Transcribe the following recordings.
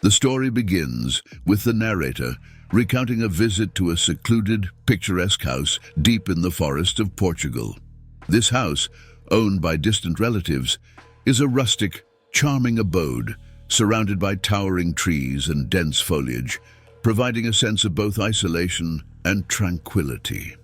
The story begins with the narrator recounting a visit to a secluded, picturesque house deep in the forest of Portugal. This house, owned by distant relatives, is a rustic, charming abode surrounded by towering trees and dense foliage, providing a sense of both isolation and tranquility.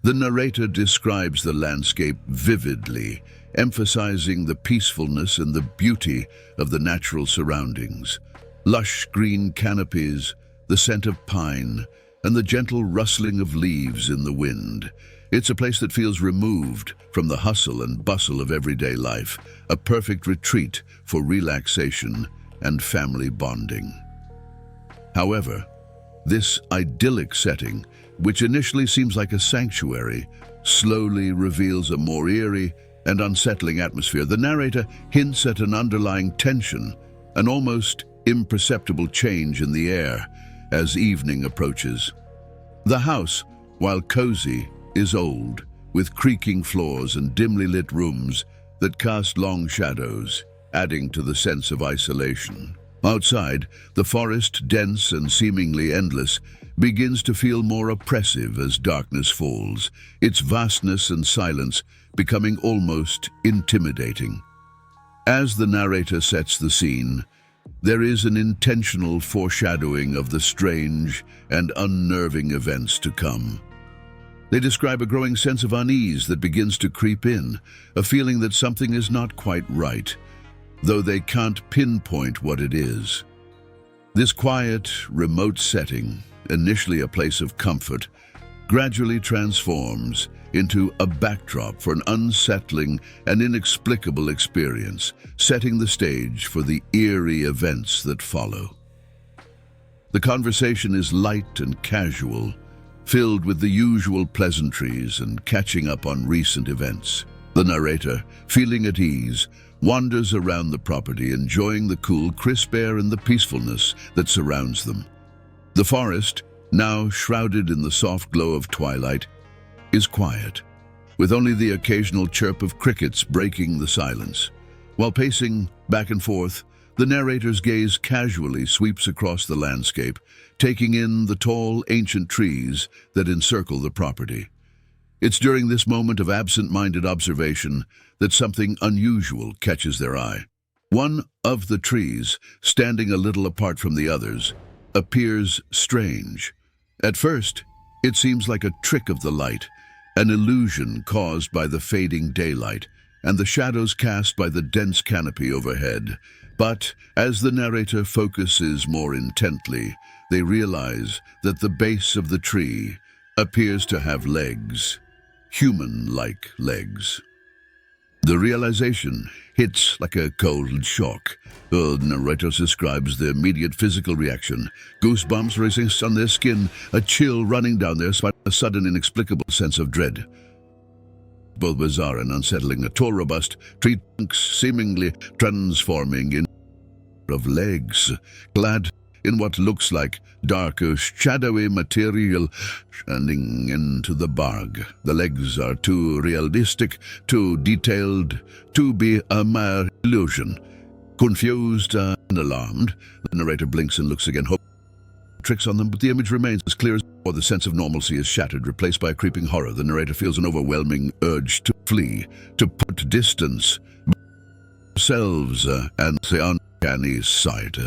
The narrator describes the landscape vividly, emphasizing the peacefulness and the beauty of the natural surroundings. Lush green canopies, the scent of pine, and the gentle rustling of leaves in the wind. It's a place that feels removed from the hustle and bustle of everyday life, a perfect retreat for relaxation and family bonding. However, this idyllic setting, which initially seems like a sanctuary, slowly reveals a more eerie and unsettling atmosphere. The narrator hints at an underlying tension, an almost imperceptible change in the air as evening approaches. The house, while cozy, is old, with creaking floors and dimly lit rooms that cast long shadows, adding to the sense of isolation. Outside, the forest, dense and seemingly endless, begins to feel more oppressive as darkness falls, its vastness and silence becoming almost intimidating. As the narrator sets the scene, there is an intentional foreshadowing of the strange and unnerving events to come. They describe a growing sense of unease that begins to creep in, a feeling that something is not quite right, though they can't pinpoint what it is. This quiet, remote setting, initially a place of comfort, gradually transforms into a backdrop for an unsettling and inexplicable experience, setting the stage for the eerie events that follow. The conversation is light and casual, filled with the usual pleasantries and catching up on recent events. The narrator, feeling at ease, wanders around the property, enjoying the cool, crisp air and the peacefulness that surrounds them. The forest, now shrouded in the soft glow of twilight, is quiet, with only the occasional chirp of crickets breaking the silence. While pacing back and forth, the narrator's gaze casually sweeps across the landscape, taking in the tall, ancient trees that encircle the property. It's during this moment of absent-minded observation that something unusual catches their eye. One of the trees, standing a little apart from the others, appears strange. At first, it seems like a trick of the light, an illusion caused by the fading daylight and the shadows cast by the dense canopy overhead. But as the narrator focuses more intently, they realize that the base of the tree appears to have legs, human-like legs. The realization hits like a cold shock. The narrator describes the immediate physical reaction, goosebumps racing on their skin, a chill running down their spine, a sudden inexplicable sense of dread. Both bizarre and unsettling, a tall, robust tree trunk seemingly transforming into of legs, clad in what looks like darker, shadowy material shining into the bark. The legs are too realistic, too detailed to be a mere illusion. Confused and alarmed, the narrator blinks and looks again, hoping tricks on them, but the image remains as clear as before. The sense of normalcy is shattered, replaced by a creeping horror. The narrator feels an overwhelming urge to flee, to put distance between themselves and the uncanny sight.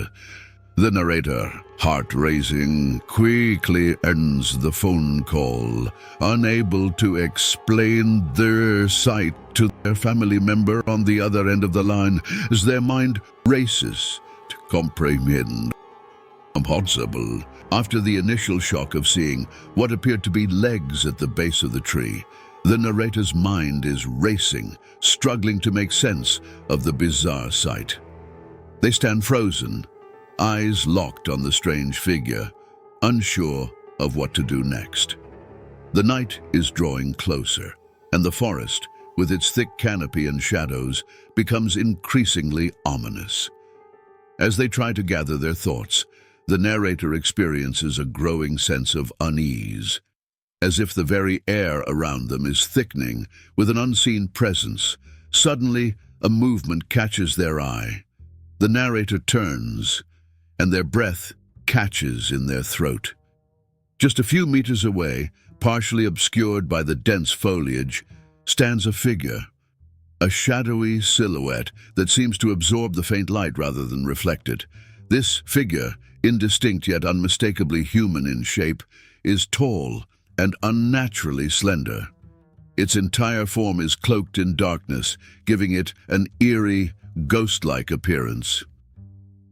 The narrator, heart-racing, quickly ends the phone call, unable to explain their sight to their family member on the other end of the line, as their mind races to comprehend impossible. After the initial shock of seeing what appeared to be legs at the base of the tree, the narrator's mind is racing, struggling to make sense of the bizarre sight. They stand frozen, eyes locked on the strange figure, unsure of what to do next. The night is drawing closer, and the forest, with its thick canopy and shadows, becomes increasingly ominous. As they try to gather their thoughts, the narrator experiences a growing sense of unease, as if the very air around them is thickening with an unseen presence. Suddenly, a movement catches their eye. The narrator turns, and their breath catches in their throat. Just a few meters away, partially obscured by the dense foliage, stands a figure, a shadowy silhouette that seems to absorb the faint light rather than reflect it. This figure, indistinct yet unmistakably human in shape, is tall and unnaturally slender. Its entire form is cloaked in darkness, giving it an eerie, ghost-like appearance.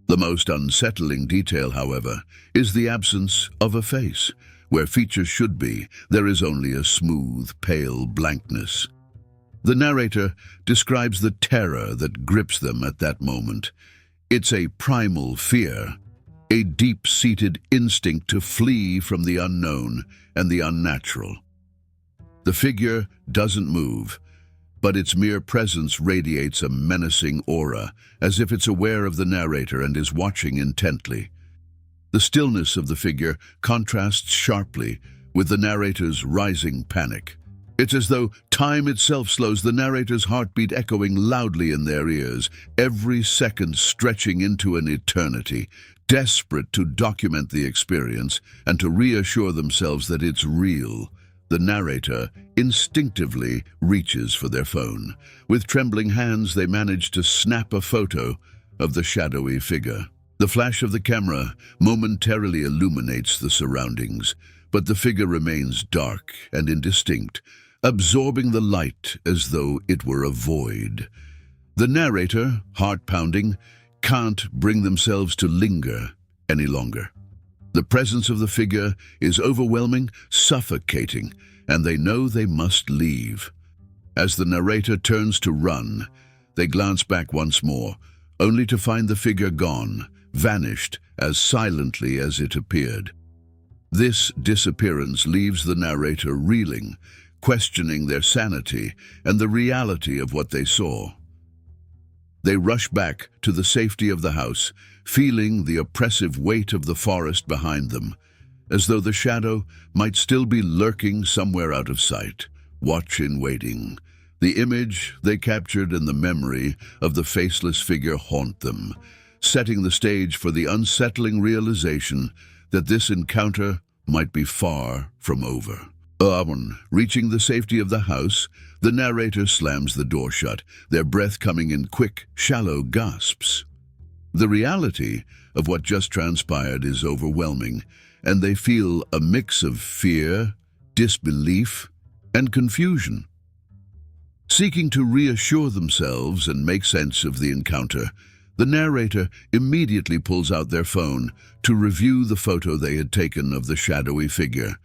The most unsettling detail, however, is the absence of a face. Where features should be, there is only a smooth, pale blankness. The narrator describes the terror that grips them at that moment. It's a primal fear, a deep-seated instinct to flee from the unknown and the unnatural. The figure doesn't move, but its mere presence radiates a menacing aura, as if it's aware of the narrator and is watching intently. The stillness of the figure contrasts sharply with the narrator's rising panic. It's as though time itself slows, the narrator's heartbeat echoing loudly in their ears, every second stretching into an eternity, desperate to document the experience and to reassure themselves that it's real. The narrator instinctively reaches for their phone. With trembling hands, they manage to snap a photo of the shadowy figure. The flash of the camera momentarily illuminates the surroundings, but the figure remains dark and indistinct, absorbing the light as though it were a void. The narrator, heart-pounding, can't bring themselves to linger any longer. The presence of the figure is overwhelming, suffocating, and they know they must leave. As the narrator turns to run, they glance back once more, only to find the figure gone, vanished as silently as it appeared. This disappearance leaves the narrator reeling, questioning their sanity and the reality of what they saw. They rush back to the safety of the house, feeling the oppressive weight of the forest behind them, as though the shadow might still be lurking somewhere out of sight, watch in waiting. The image they captured and the memory of the faceless figure haunt them, setting the stage for the unsettling realization that this encounter might be far from over. Reaching the safety of the house, the narrator slams the door shut, their breath coming in quick, shallow gasps. The reality of what just transpired is overwhelming, and they feel a mix of fear, disbelief, and confusion. Seeking to reassure themselves and make sense of the encounter, the narrator immediately pulls out their phone to review the photo they had taken of the shadowy figure.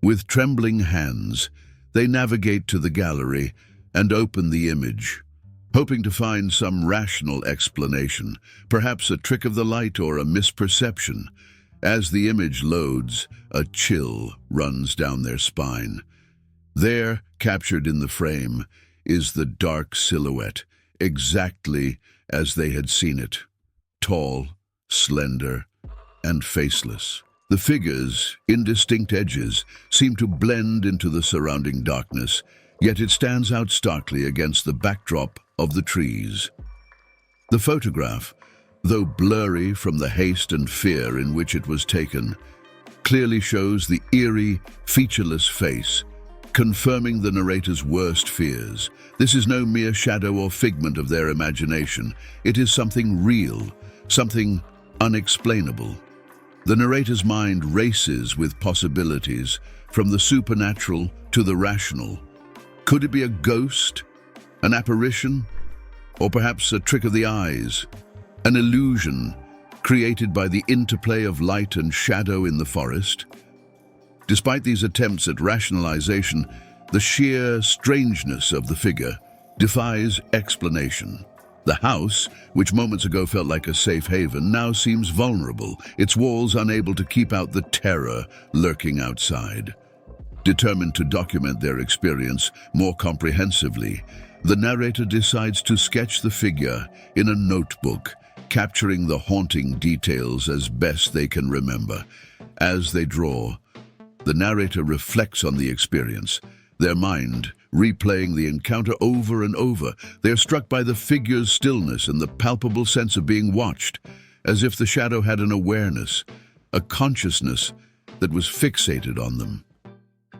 With trembling hands, they navigate to the gallery and open the image, hoping to find some rational explanation, perhaps a trick of the light or a misperception. As the image loads, a chill runs down their spine. There, captured in the frame, is the dark silhouette, exactly as they had seen it, tall, slender, and faceless. The figure's indistinct edges seem to blend into the surrounding darkness, yet it stands out starkly against the backdrop of the trees. The photograph, though blurry from the haste and fear in which it was taken, clearly shows the eerie, featureless face, confirming the narrator's worst fears. This is no mere shadow or figment of their imagination. It is something real, something unexplainable. The narrator's mind races with possibilities, from the supernatural to the rational. Could it be a ghost, an apparition, or perhaps a trick of the eyes, an illusion created by the interplay of light and shadow in the forest? Despite these attempts at rationalization, the sheer strangeness of the figure defies explanation. The house, which moments ago felt like a safe haven, now seems vulnerable, its walls unable to keep out the terror lurking outside. Determined to document their experience more comprehensively, the narrator decides to sketch the figure in a notebook, capturing the haunting details as best they can remember. As they draw, the narrator reflects on the experience, their mind replaying the encounter over and over. They are struck by the figure's stillness and the palpable sense of being watched, as if the shadow had an awareness, a consciousness that was fixated on them.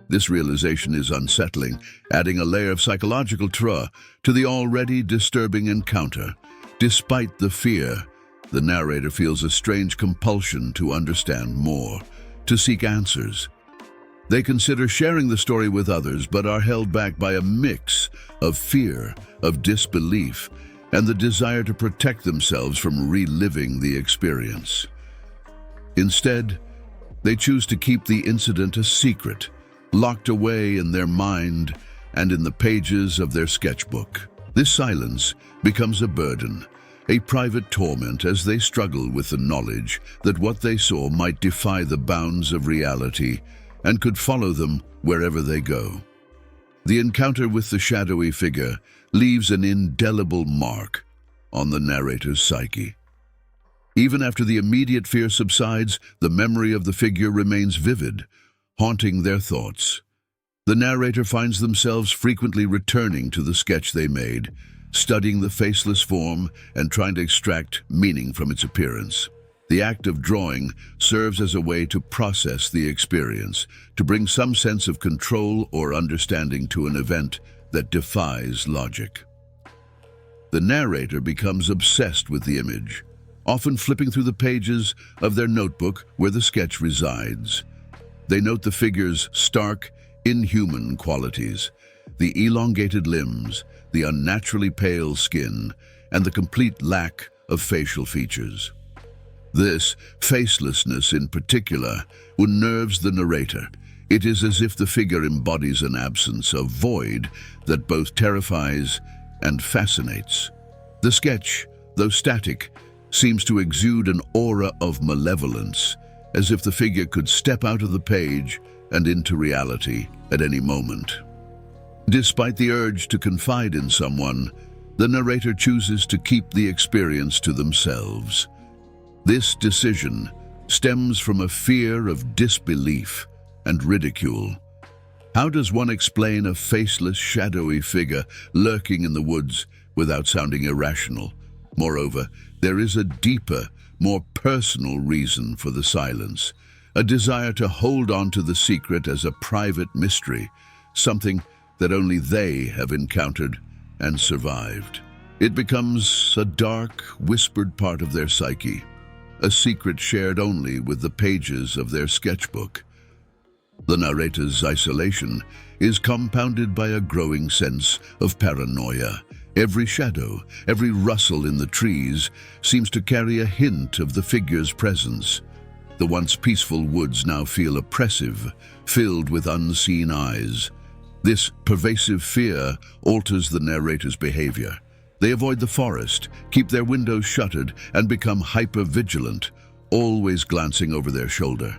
This realization is unsettling, adding a layer of psychological terror to the already disturbing encounter. Despite the fear, the narrator feels a strange compulsion to understand more, to seek answers. They consider sharing the story with others, but are held back by a mix of fear, of disbelief, and the desire to protect themselves from reliving the experience. Instead, they choose to keep the incident a secret, locked away in their mind and in the pages of their sketchbook. This silence becomes a burden, a private torment as they struggle with the knowledge that what they saw might defy the bounds of reality and could follow them wherever they go. The encounter with the shadowy figure leaves an indelible mark on the narrator's psyche. Even after the immediate fear subsides, the memory of the figure remains vivid, haunting their thoughts. The narrator finds themselves frequently returning to the sketch they made, studying the faceless form and trying to extract meaning from its appearance. The act of drawing serves as a way to process the experience, to bring some sense of control or understanding to an event that defies logic. The narrator becomes obsessed with the image, often flipping through the pages of their notebook where the sketch resides. They note the figure's stark, inhuman qualities, the elongated limbs, the unnaturally pale skin, and the complete lack of facial features. This facelessness in particular unnerves the narrator. It is as if the figure embodies an absence, a void that both terrifies and fascinates. The sketch, though static, seems to exude an aura of malevolence, as if the figure could step out of the page and into reality at any moment. Despite the urge to confide in someone, the narrator chooses to keep the experience to themselves. This decision stems from a fear of disbelief and ridicule. How does one explain a faceless, shadowy figure lurking in the woods without sounding irrational? Moreover, there is a deeper, more personal reason for the silence, a desire to hold on to the secret as a private mystery, something that only they have encountered and survived. It becomes a dark, whispered part of their psyche, a secret shared only with the pages of their sketchbook. The narrator's isolation is compounded by a growing sense of paranoia. Every shadow, every rustle in the trees seems to carry a hint of the figure's presence. The once peaceful woods now feel oppressive, filled with unseen eyes. This pervasive fear alters the narrator's behavior. They avoid the forest, keep their windows shuttered, and become hyper-vigilant, always glancing over their shoulder.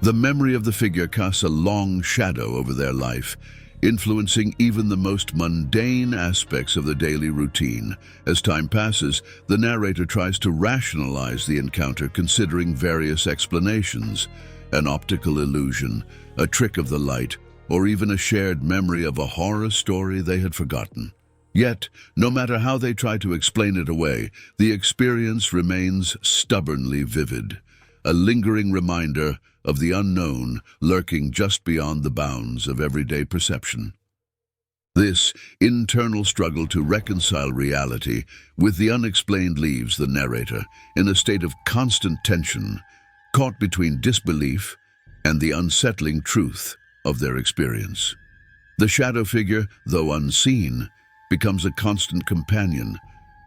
The memory of the figure casts a long shadow over their life, influencing even the most mundane aspects of the daily routine. As time passes, the narrator tries to rationalize the encounter, considering various explanations: an optical illusion, a trick of the light, or even a shared memory of a horror story they had forgotten. Yet, no matter how they try to explain it away, the experience remains stubbornly vivid, a lingering reminder of the unknown lurking just beyond the bounds of everyday perception. This internal struggle to reconcile reality with the unexplained leaves the narrator in a state of constant tension, caught between disbelief and the unsettling truth of their experience. The shadow figure, though unseen, becomes a constant companion,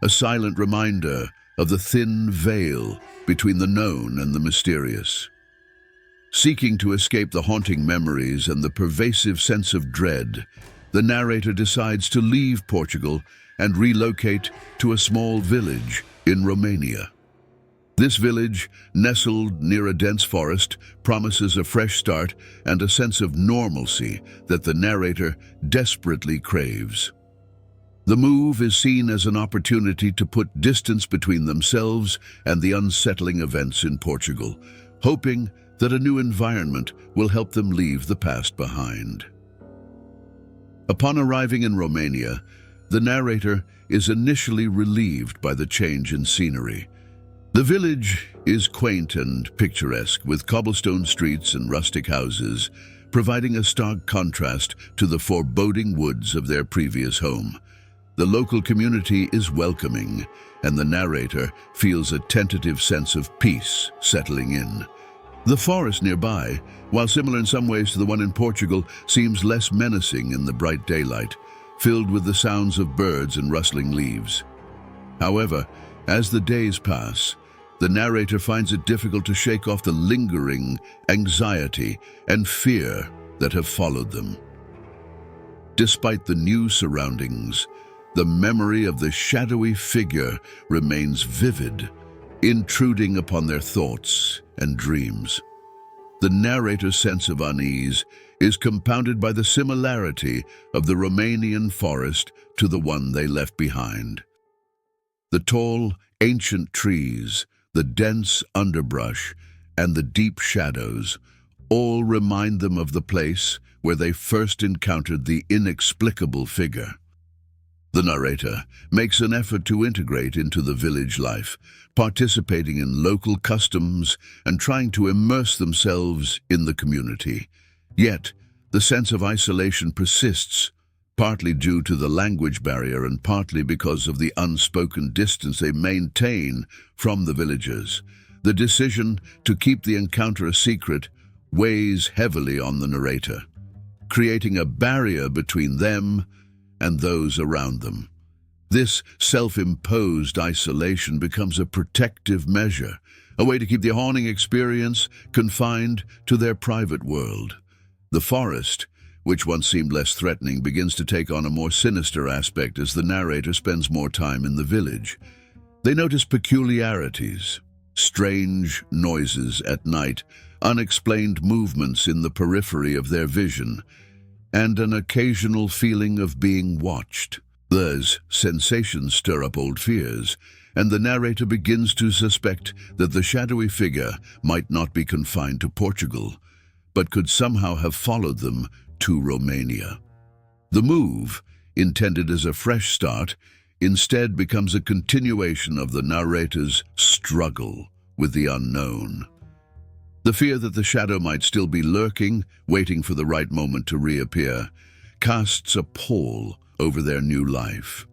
a silent reminder of the thin veil between the known and the mysterious. Seeking to escape the haunting memories and the pervasive sense of dread, the narrator decides to leave Portugal and relocate to a small village in Romania. This village, nestled near a dense forest, promises a fresh start and a sense of normalcy that the narrator desperately craves. The move is seen as an opportunity to put distance between themselves and the unsettling events in Portugal, hoping that a new environment will help them leave the past behind. Upon arriving in Romania, the narrator is initially relieved by the change in scenery. The village is quaint and picturesque, with cobblestone streets and rustic houses, providing a stark contrast to the foreboding woods of their previous home. The local community is welcoming, and the narrator feels a tentative sense of peace settling in. The forest nearby, while similar in some ways to the one in Portugal, seems less menacing in the bright daylight, filled with the sounds of birds and rustling leaves. However, as the days pass, the narrator finds it difficult to shake off the lingering anxiety and fear that have followed them. Despite the new surroundings, the memory of the shadowy figure remains vivid, intruding upon their thoughts and dreams. The narrator's sense of unease is compounded by the similarity of the Romanian forest to the one they left behind. The tall, ancient trees, the dense underbrush, and the deep shadows all remind them of the place where they first encountered the inexplicable figure. The narrator makes an effort to integrate into the village life, participating in local customs and trying to immerse themselves in the community. Yet, the sense of isolation persists, partly due to the language barrier and partly because of the unspoken distance they maintain from the villagers. The decision to keep the encounter a secret weighs heavily on the narrator, creating a barrier between them and those around them. This self-imposed isolation becomes a protective measure, a way to keep the haunting experience confined to their private world. The forest, which once seemed less threatening, begins to take on a more sinister aspect as the narrator spends more time in the village. They notice peculiarities, strange noises at night, unexplained movements in the periphery of their vision, and an occasional feeling of being watched. Those sensations stir up old fears, and the narrator begins to suspect that the shadowy figure might not be confined to Portugal, but could somehow have followed them to Romania. The move, intended as a fresh start, instead becomes a continuation of the narrator's struggle with the unknown. The fear that the shadow might still be lurking, waiting for the right moment to reappear, casts a pall over their new life.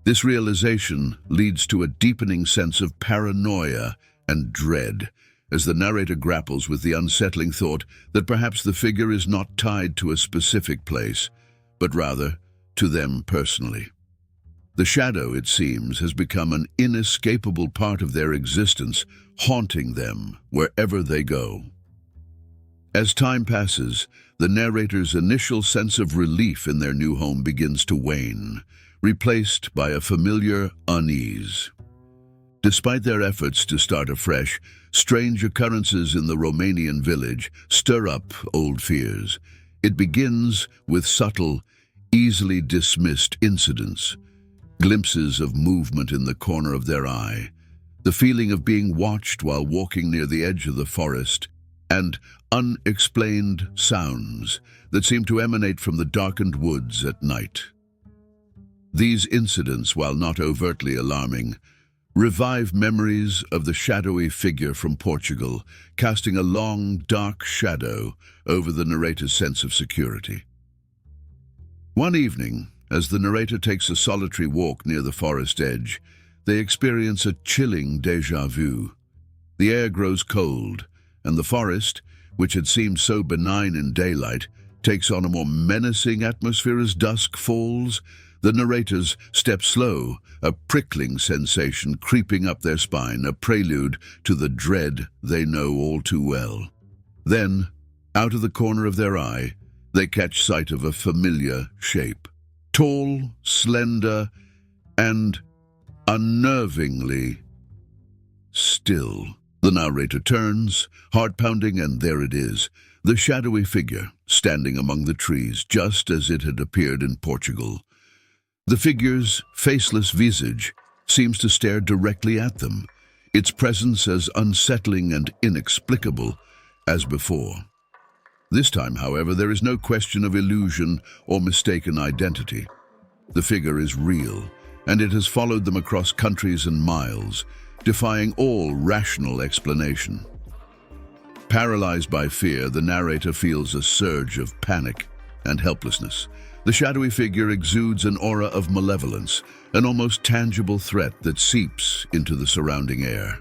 This realization leads to a deepening sense of paranoia and dread, as the narrator grapples with the unsettling thought that perhaps the figure is not tied to a specific place, but rather to them personally. The shadow, it seems, has become an inescapable part of their existence, haunting them wherever they go. As time passes, the narrator's initial sense of relief in their new home begins to wane, replaced by a familiar unease. Despite their efforts to start afresh, strange occurrences in the Romanian village stir up old fears. It begins with subtle, easily dismissed incidents, glimpses of movement in the corner of their eye, the feeling of being watched while walking near the edge of the forest, and unexplained sounds that seem to emanate from the darkened woods at night. These incidents, while not overtly alarming, revive memories of the shadowy figure from Portugal, casting a long, dark shadow over the narrator's sense of security. One evening, as the narrator takes a solitary walk near the forest edge, they experience a chilling déjà vu. The air grows cold, and the forest, which had seemed so benign in daylight, takes on a more menacing atmosphere as dusk falls. The narrators step slow, a prickling sensation creeping up their spine, a prelude to the dread they know all too well. Then, out of the corner of their eye, they catch sight of a familiar shape. Tall, slender, and unnervingly still. The narrator turns, heart pounding, and there it is, the shadowy figure, standing among the trees, just as it had appeared in Portugal. The figure's faceless visage seems to stare directly at them, its presence as unsettling and inexplicable as before. This time, however, there is no question of illusion or mistaken identity. The figure is real, and it has followed them across countries and miles, defying all rational explanation. Paralyzed by fear, the narrator feels a surge of panic and helplessness. The shadowy figure exudes an aura of malevolence, an almost tangible threat that seeps into the surrounding air.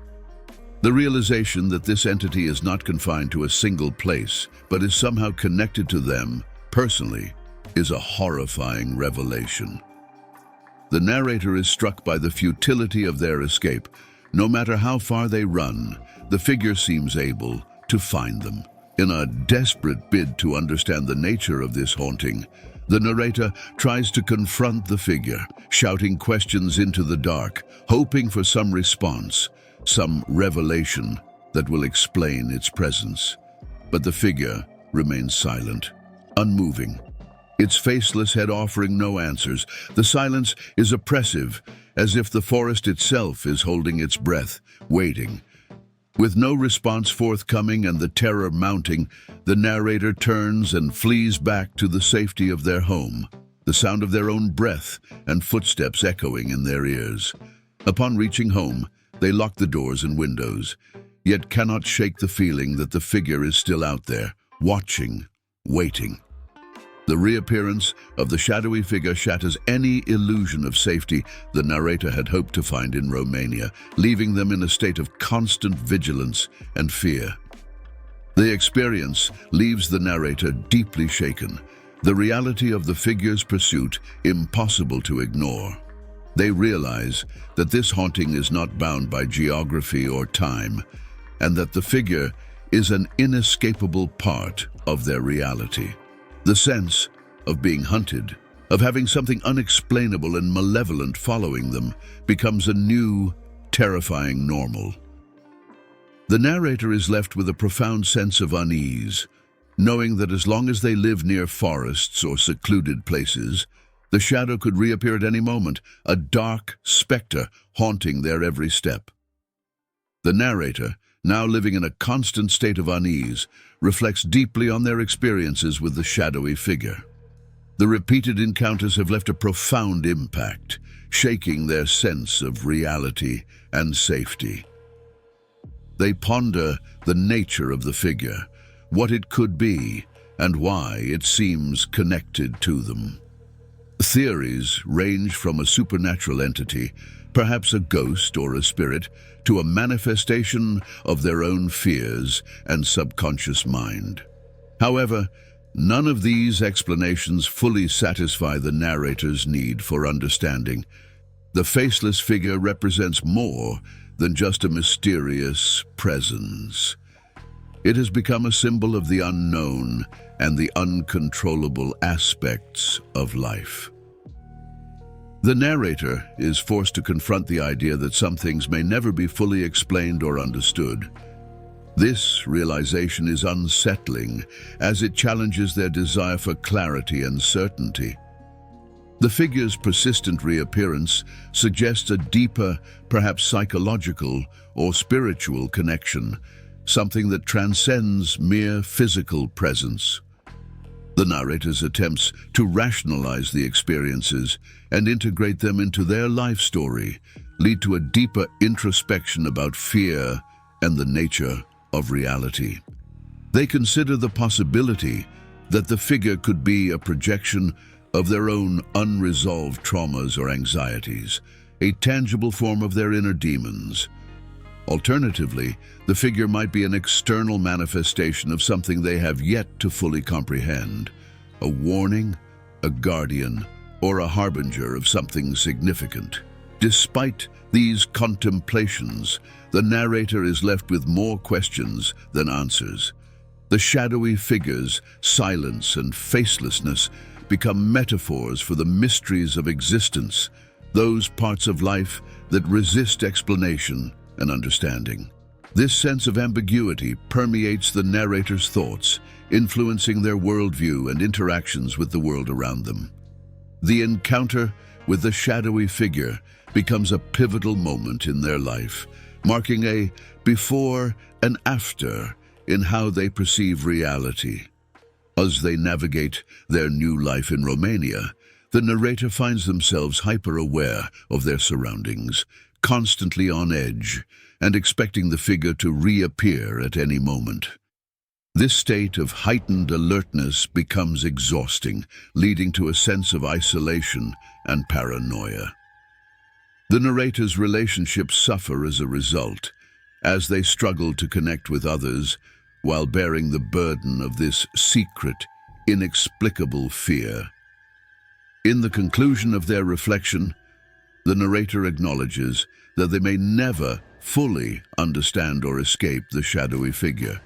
The realization that this entity is not confined to a single place, but is somehow connected to them personally, is a horrifying revelation. The narrator is struck by the futility of their escape. No matter how far they run, the figure seems able to find them. In a desperate bid to understand the nature of this haunting, the narrator tries to confront the figure, shouting questions into the dark, hoping for some response, some revelation that will explain its presence. But the figure remains silent, unmoving, its faceless head offering no answers. The silence is oppressive, as if the forest itself is holding its breath, waiting. With no response forthcoming and the terror mounting, the narrator turns and flees back to the safety of their home, the sound of their own breath and footsteps echoing in their ears. Upon reaching home, they lock the doors and windows, yet cannot shake the feeling that the figure is still out there, watching, waiting. The reappearance of the shadowy figure shatters any illusion of safety the narrator had hoped to find in Romania, leaving them in a state of constant vigilance and fear. The experience leaves the narrator deeply shaken, the reality of the figure's pursuit impossible to ignore. They realize that this haunting is not bound by geography or time, and that the figure is an inescapable part of their reality. The sense of being hunted, of having something unexplainable and malevolent following them, becomes a new, terrifying normal. The narrator is left with a profound sense of unease, knowing that as long as they live near forests or secluded places, the shadow could reappear at any moment, a dark specter haunting their every step. The narrator, now living in a constant state of unease, reflects deeply on their experiences with the shadowy figure. The repeated encounters have left a profound impact, shaking their sense of reality and safety. They ponder the nature of the figure, what it could be, and why it seems connected to them. Theories range from a supernatural entity, perhaps a ghost or a spirit, to a manifestation of their own fears and subconscious mind. However, none of these explanations fully satisfy the narrator's need for understanding. The faceless figure represents more than just a mysterious presence. It has become a symbol of the unknown and the uncontrollable aspects of life. The narrator is forced to confront the idea that some things may never be fully explained or understood. This realization is unsettling, as it challenges their desire for clarity and certainty. The figure's persistent reappearance suggests a deeper, perhaps psychological or spiritual connection, something that transcends mere physical presence. The narrator's attempts to rationalize the experiences and integrate them into their life story lead to a deeper introspection about fear and the nature of reality. They consider the possibility that the figure could be a projection of their own unresolved traumas or anxieties, a tangible form of their inner demons. Alternatively, the figure might be an external manifestation of something they have yet to fully comprehend, a warning, a guardian, or a harbinger of something significant. Despite these contemplations, the narrator is left with more questions than answers. The shadowy figure's silence and facelessness become metaphors for the mysteries of existence, those parts of life that resist explanation and understanding. This sense of ambiguity permeates the narrator's thoughts, influencing their worldview and interactions with the world around them. The encounter with the shadowy figure becomes a pivotal moment in their life, marking a before and after in how they perceive reality. As they navigate their new life in Romania, the narrator finds themselves hyper-aware of their surroundings, constantly on edge and expecting the figure to reappear at any moment. This state of heightened alertness becomes exhausting, leading to a sense of isolation and paranoia. The narrator's relationships suffer as a result, as they struggle to connect with others while bearing the burden of this secret, inexplicable fear. In the conclusion of their reflection, the narrator acknowledges that they may never fully understand or escape the shadowy figure.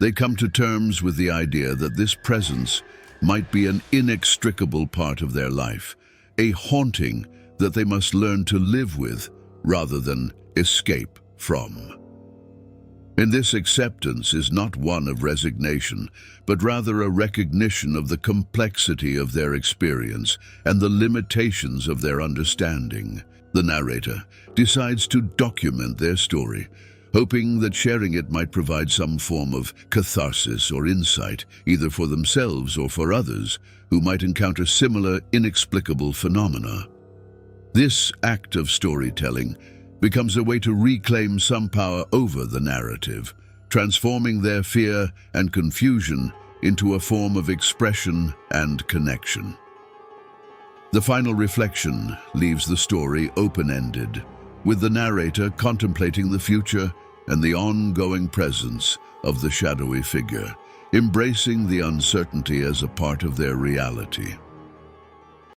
They come to terms with the idea that this presence might be an inextricable part of their life, a haunting that they must learn to live with rather than escape from. And this acceptance is not one of resignation, but rather a recognition of the complexity of their experience and the limitations of their understanding. The narrator decides to document their story, hoping that sharing it might provide some form of catharsis or insight, either for themselves or for others who might encounter similar inexplicable phenomena. This act of storytelling becomes a way to reclaim some power over the narrative, transforming their fear and confusion into a form of expression and connection. The final reflection leaves the story open-ended, with the narrator contemplating the future and the ongoing presence of the shadowy figure, embracing the uncertainty as a part of their reality.